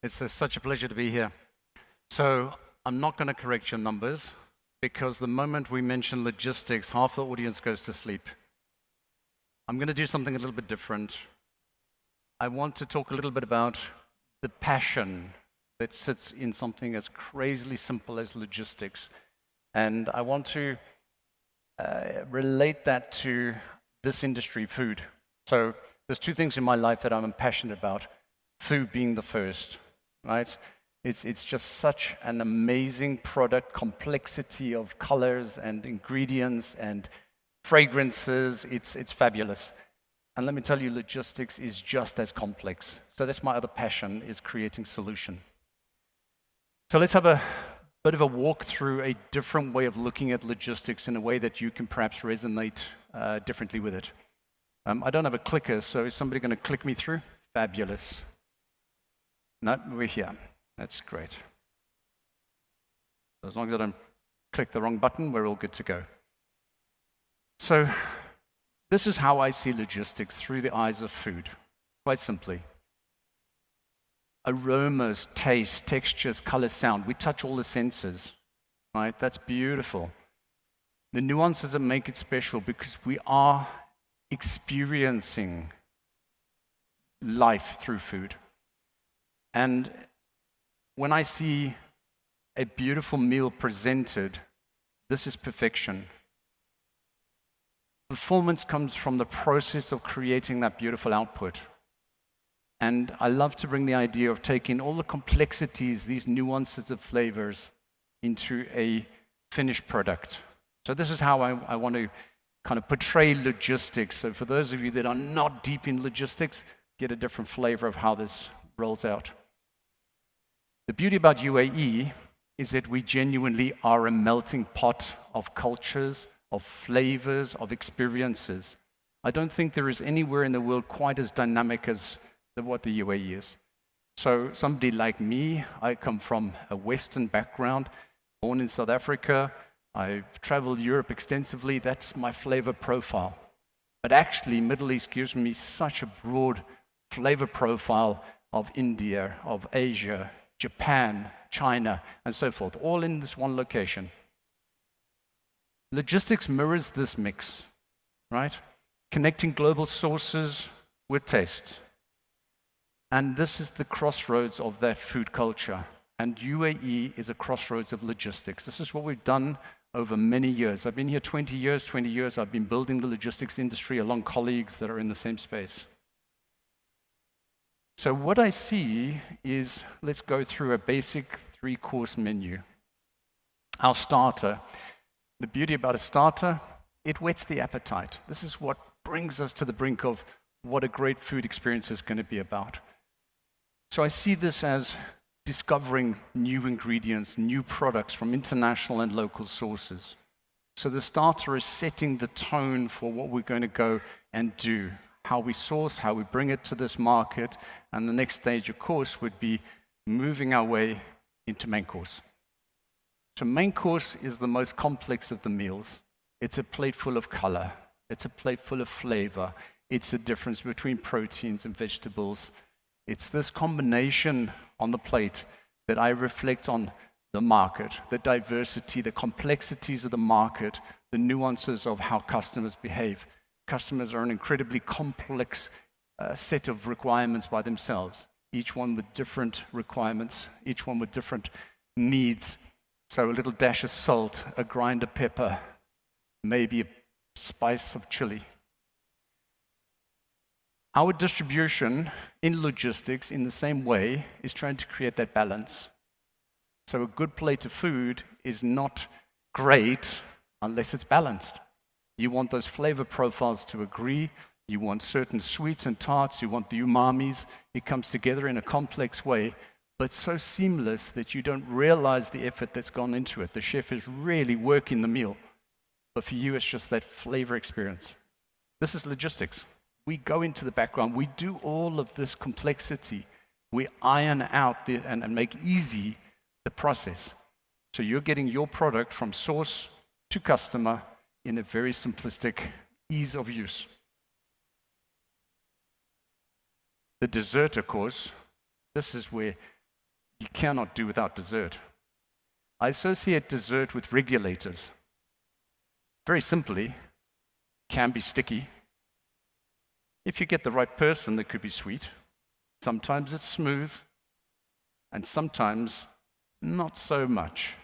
It's such a pleasure to be here. So I'm not going to correct your numbers because the moment we mention logistics, half the audience goes to sleep. I'm going to do something a little bit different. I want to talk a little bit about the passion that sits in something as crazily simple as logistics. And I want to relate that to this industry, food. So there's two things in my life that I'm passionate about, food being the first, right? It's just such an amazing product, complexity of colors and ingredients and fragrances. It's fabulous. And let me tell you, logistics is just as complex. So that's my other passion, is creating solution. So let's have a bit of a walk through a different way of looking at logistics in a way that you can perhaps resonate differently with it. I don't have a clicker, so is somebody going to click me through? Fabulous. No, we're here. That's great. So as long as I don't click the wrong button, we're all good to go. So this is how I see logistics through the eyes of food, quite simply. Aromas, taste, textures, color, sound. We touch all the senses, right? That's beautiful. The nuances that make it special because we are experiencing life through food. And when I see a beautiful meal presented, this is perfection. Performance comes from the process of creating that beautiful output. And I love to bring the idea of taking all the complexities, these nuances of flavors, into a finished product. So this is how I want to kind of portray logistics. So for those of you that are not deep in logistics, get a different flavor of how this rolls out. The beauty about UAE is that we genuinely are a melting pot of cultures, of flavors, of experiences. I don't think there is anywhere in the world quite as dynamic as what the UAE is. So somebody like me, I come from a Western background, born in South Africa. I've traveled Europe extensively. That's my flavor profile. But actually, Middle East gives me such a broad flavor profile of India, of Asia, Japan, China, and so forth, all in this one location. Logistics mirrors this mix, right? Connecting global sources with taste. And this is the crossroads of that food culture. And UAE is a crossroads of logistics. This is what we've done over many years. I've been here 20 years. I've been building the logistics industry along colleagues that are in the same space. So what I see is, let's go through a basic 3-course menu. Our starter. The beauty about a starter, it whets the appetite. This is what brings us to the brink of what a great food experience is going to be about. So I see this as discovering new ingredients, new products from international and local sources. So the starter is setting the tone for what we're going to go and do, how we source, how we bring it to this market, and the next stage, of course, would be moving our way into main course. So main course is the most complex of the meals. It's a plate full of color. It's a plate full of flavor. It's the difference between proteins and vegetables. It's this combination on the plate that I reflect on the market, the diversity, the complexities of the market, the nuances of how customers behave. Customers are an incredibly complex set of requirements by themselves, each one with different requirements, each one with different needs. So a little dash of salt, a grind of pepper, maybe a spice of chili. Our distribution in logistics, in the same way, is trying to create that balance. So a good plate of food is not great unless it's balanced. You want those flavor profiles to agree. You want certain sweets and tarts. You want the umamis. It comes together in a complex way, but so seamless that you don't realize the effort that's gone into it. The chef is really working the meal, but for you, it's just that flavor experience. This is logistics. We go into the background. We do all of this complexity. We iron out and make easy the process. So you're getting your product from source to customer in a very simplistic ease of use. The dessert, of course, this is where you cannot do without dessert. I associate dessert with regulators. Very simply, can be sticky. If you get the right person, it could be sweet. Sometimes it's smooth, and sometimes not so much.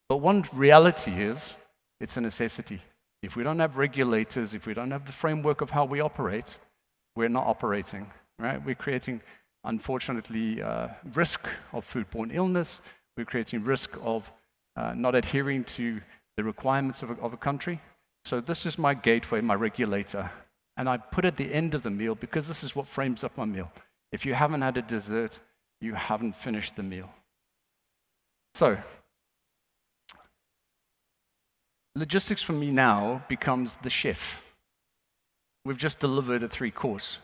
But one reality is, it's a necessity. If we don't have regulators, if we don't have the framework of how we operate, we're not operating, right? We're creating, unfortunately, risk of foodborne illness. We're creating risk of not adhering to the requirements of a country. So this is my gateway, my regulator. And I put at the end of the meal because this is what frames up my meal. If you haven't had a dessert, you haven't finished the meal. So, logistics for me now becomes the chef. We've just delivered a 3-course.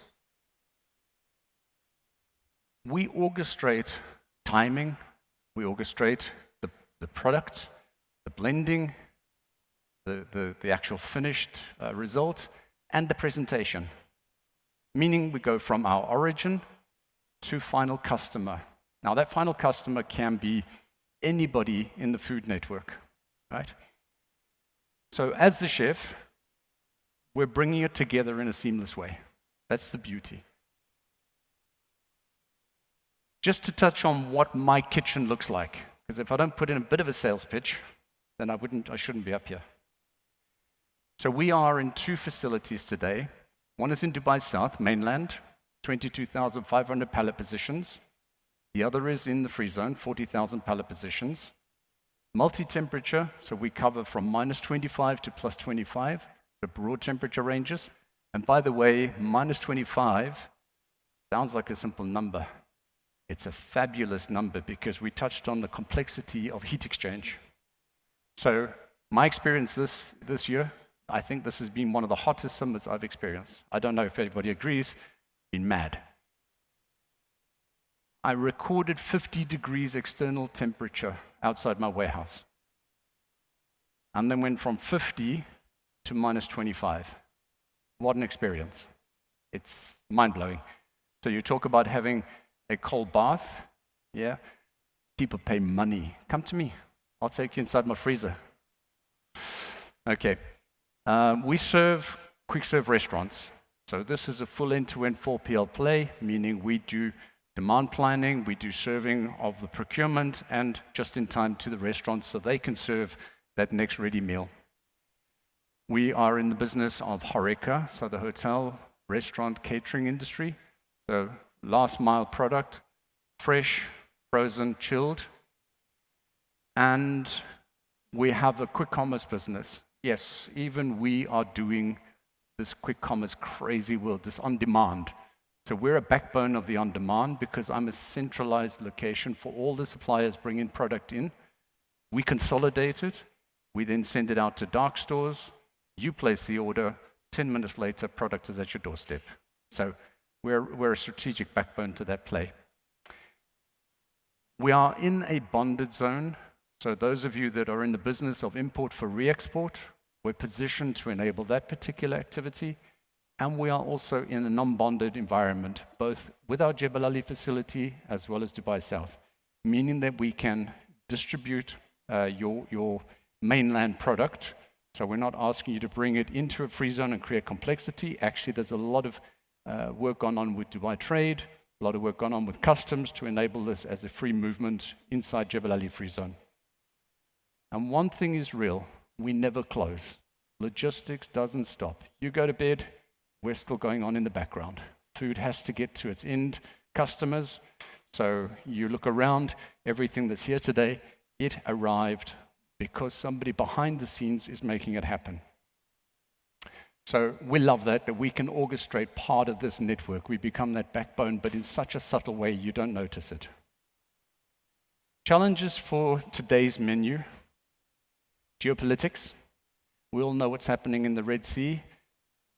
We orchestrate timing, we orchestrate the product, the blending, the actual finished result, and the presentation. Meaning we go from our origin to final customer. Now that final customer can be anybody in the food network, right? So as the chef, we're bringing it together in a seamless way. That's the beauty. Just to touch on what my kitchen looks like, because if I don't put in a bit of a sales pitch, then I shouldn't be up here. So we are in 2 facilities today. One is in Dubai South, mainland, 22,500 pallet positions. The other is in the free zone, 40,000 pallet positions. Multi-temperature, so we cover from -25 to +25, the broad temperature ranges. And by the way, -25 sounds like a simple number. It's a fabulous number because we touched on the complexity of heat exchange. So my experience this year, I think this has been one of the hottest summers I've experienced. I don't know if everybody agrees, been mad. I recorded 50 degrees external temperature outside my warehouse. And then went from 50 to -25. What an experience. It's mind-blowing. So you talk about having a cold bath, yeah? People pay money. Come to me. I'll take you inside my freezer. Okay. We serve quick-serve restaurants. So this is a full end-to-end 4PL play, meaning we do demand planning, we do serving of the procurement, and just in time to the restaurants so they can serve that next ready meal. We are in the business of HoReCa, so the hotel, restaurant, catering industry. So last mile product, fresh, frozen, chilled. And we have a quick commerce business. Yes, even we are doing this quick commerce crazy world, this on demand. So we're a backbone of the on demand because I'm a centralized location for all the suppliers bringing product in. We consolidate it. We then send it out to dark stores. You place the order. 10 minutes later, product is at your doorstep. So we're a strategic backbone to that play. We are in a bonded zone. So those of you that are in the business of import for re-export, we're positioned to enable that particular activity. And we are also in a non-bonded environment, both with our Jebel Ali facility as well as Dubai South, meaning that we can distribute your mainland product. So we're not asking you to bring it into a free zone and create complexity. Actually, there's a lot of work gone on with Dubai Trade, a lot of work gone on with customs to enable this as a free movement inside Jebel Ali free zone. And one thing is real, we never close. Logistics doesn't stop. You go to bed, we're still going on in the background. Food has to get to its end customers. So you look around, everything that's here today, it arrived because somebody behind the scenes is making it happen. So we love that we can orchestrate part of this network. We become that backbone, but in such a subtle way you don't notice it. Challenges for today's menu. Geopolitics. We all know what's happening in the Red Sea.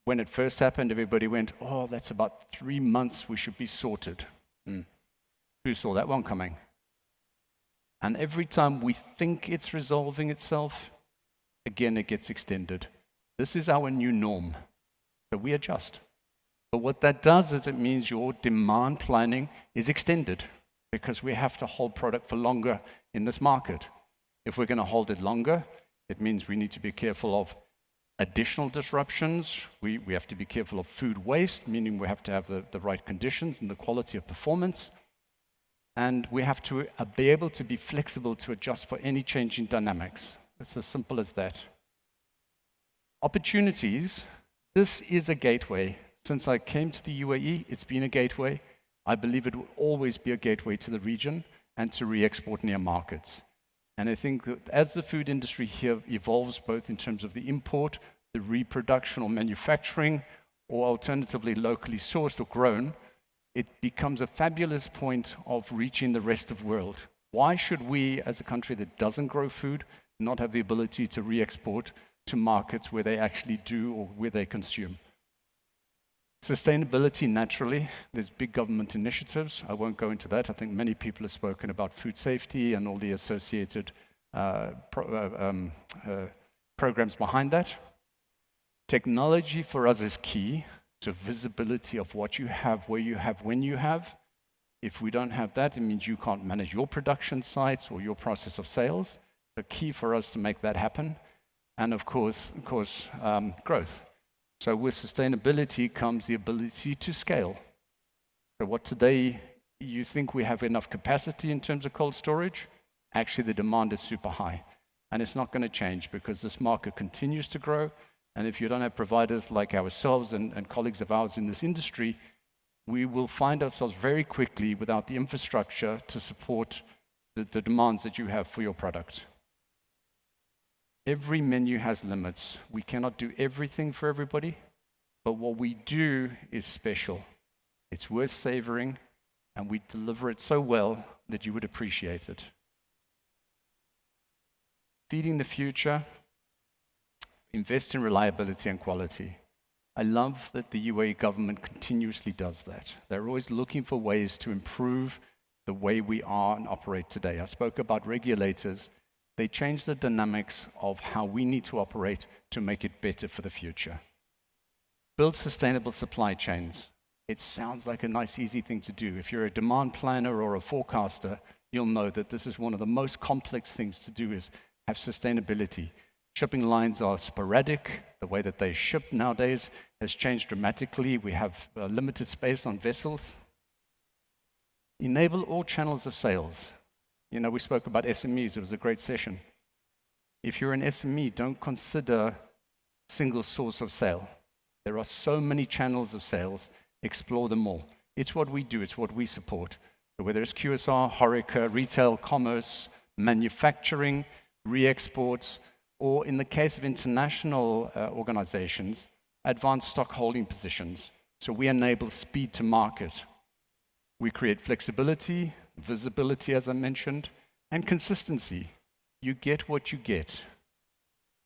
When it first happened, everybody went, oh, that's about 3 months, we should be sorted. Who saw that one coming? And every time we think it's resolving itself, again, it gets extended. This is our new norm. So we adjust. But what that does is it means your demand planning is extended. because we have to hold product for longer in this market. If we're going to hold it longer, it means we need to be careful of additional disruptions. We have to be careful of food waste, meaning we have to have the right conditions and the quality of performance. And we have to be able to be flexible to adjust for any changing dynamics. It's as simple as that. Opportunities, this is a gateway. Since I came to the UAE, it's been a gateway. I believe it will always be a gateway to the region and to re-export near markets. And I think that as the food industry here evolves, both in terms of the import, the reproduction or manufacturing, or alternatively locally sourced or grown, it becomes a fabulous point of reaching the rest of the world. Why should we, as a country that doesn't grow food, not have the ability to re-export to markets where they actually do or where they consume? Sustainability, naturally, there's big government initiatives. I won't go into that. I think many people have spoken about food safety and all the associated programs behind that. Technology for us is key, so visibility of what you have, where you have, when you have. If we don't have that, it means you can't manage your production sites or your process of sales. So key for us to make that happen. And of course, growth. So with sustainability comes the ability to scale. So what today you think we have enough capacity in terms of cold storage, actually the demand is super high. And it's not going to change because this market continues to grow. And if you don't have providers like ourselves and colleagues of ours in this industry, we will find ourselves very quickly without the infrastructure to support the demands that you have for your product. Every menu has limits. We cannot do everything for everybody, but what we do is special. It's worth savoring, and we deliver it so well that you would appreciate it. Feeding the future, invest in reliability and quality. I love that the UAE government continuously does that. They're always looking for ways to improve the way we are and operate today. I spoke about regulators. They change the dynamics of how we need to operate to make it better for the future. Build sustainable supply chains. It sounds like a nice, easy thing to do. If you're a demand planner or a forecaster, you'll know that this is one of the most complex things to do is have sustainability. Shipping lines are sporadic. The way that they ship nowadays has changed dramatically. We have limited space on vessels. Enable all channels of sales. You know, we spoke about SMEs. It was a great session. If you're an SME, don't consider single source of sale. There are so many channels of sales. Explore them all. It's what we do. It's what we support. So whether it's QSR, HoReCa, retail, commerce, manufacturing, re-exports, or in the case of international organizations, advanced stock holding positions. So we enable speed to market. We create flexibility, visibility, as I mentioned, and consistency. You get what you get.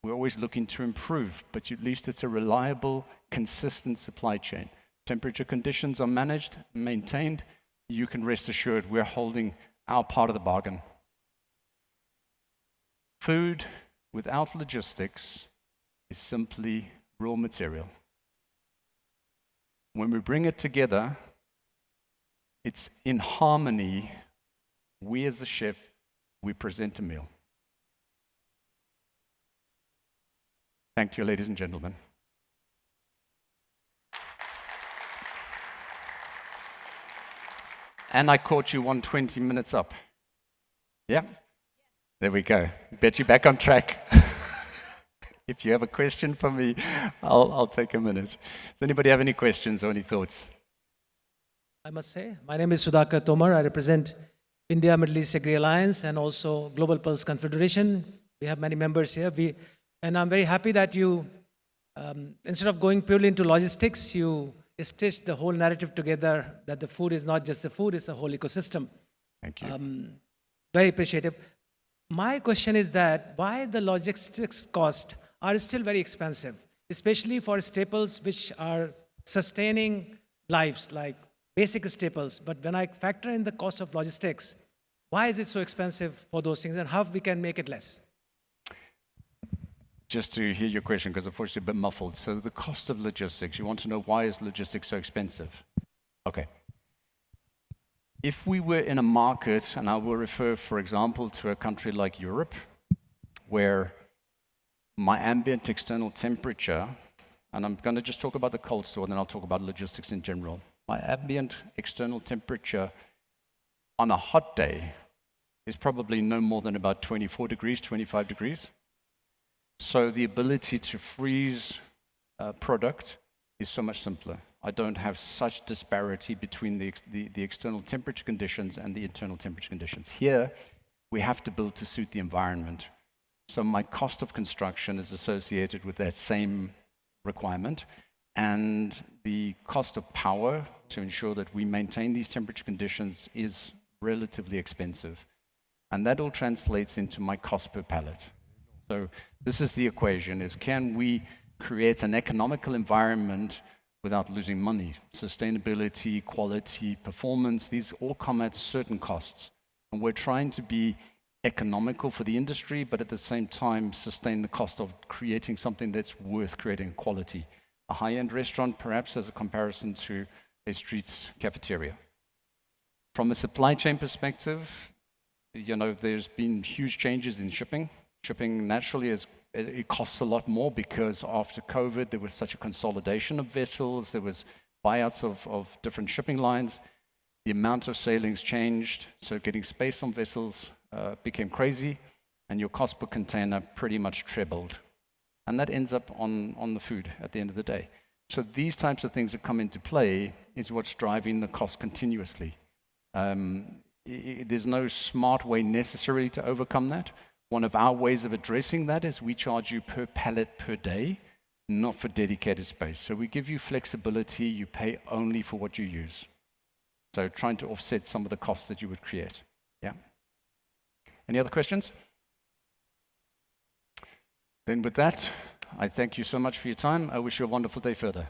We're always looking to improve, but at least it's a reliable, consistent supply chain. Temperature conditions are managed, maintained. You can rest assured we're holding our part of the bargain. Food without logistics is simply raw material. When we bring it together, it's in harmony. We as a chef, we present a meal. Thank you, ladies and gentlemen. And I caught you 120 minutes up. Yeah? There we go. Bet you back on track. If you have a question for me, I'll take a minute. Does anybody have any questions or any thoughts? I must say, my name is Sudhakar Tomar. I represent India Middle East Agri Alliance and also Global Pulse Confederation. We have many members here. And I'm very happy that you, instead of going purely into logistics, you stitched the whole narrative together that the food is not just the food, it's a whole ecosystem. Thank you. Very appreciative. My question is that why the logistics costs are still very expensive, especially for staples which are sustaining lives, like basic staples. But when I factor in the cost of logistics, why is it so expensive for those things and how we can make it less? Just to hear your question, because unfortunately a bit muffled. So the cost of logistics, you want to know why is logistics so expensive? Okay. If we were in a market, and I will refer, for example, to a country like Europe, where my ambient external temperature, and I'm going to just talk about the cold store, and then I'll talk about logistics in general. My ambient external temperature on a hot day is probably no more than about 24 degrees, 25 degrees. So the ability to freeze a product is so much simpler. I don't have such disparity between the external temperature conditions and the internal temperature conditions. Here, we have to build to suit the environment. So my cost of construction is associated with that same requirement, and the cost of power to ensure that we maintain these temperature conditions is relatively expensive. And that all translates into my cost per pallet. So this is the equation, is can we create an economical environment without losing money? Sustainability, quality, performance, these all come at certain costs. And we're trying to be economical for the industry, but at the same time sustain the cost of creating something that's worth creating quality. A high-end restaurant, perhaps, as a comparison to a street cafeteria. From a supply chain perspective, there's been huge changes in shipping. Shipping naturally it costs a lot more because after COVID, there was such a consolidation of vessels, there was buyouts of different shipping lines. The amount of sailings changed, so getting space on vessels became crazy, and your cost per container pretty much trebled. And that ends up on the food at the end of the day. So these types of things that come into play is what's driving the cost continuously. There's no smart way necessarily to overcome that. One of our ways of addressing that is we charge you per pallet per day, not for dedicated space. So we give you flexibility, you pay only for what you use. So trying to offset some of the costs that you would create. Yeah. Any other questions? Then with that, I thank you so much for your time. I wish you a wonderful day further.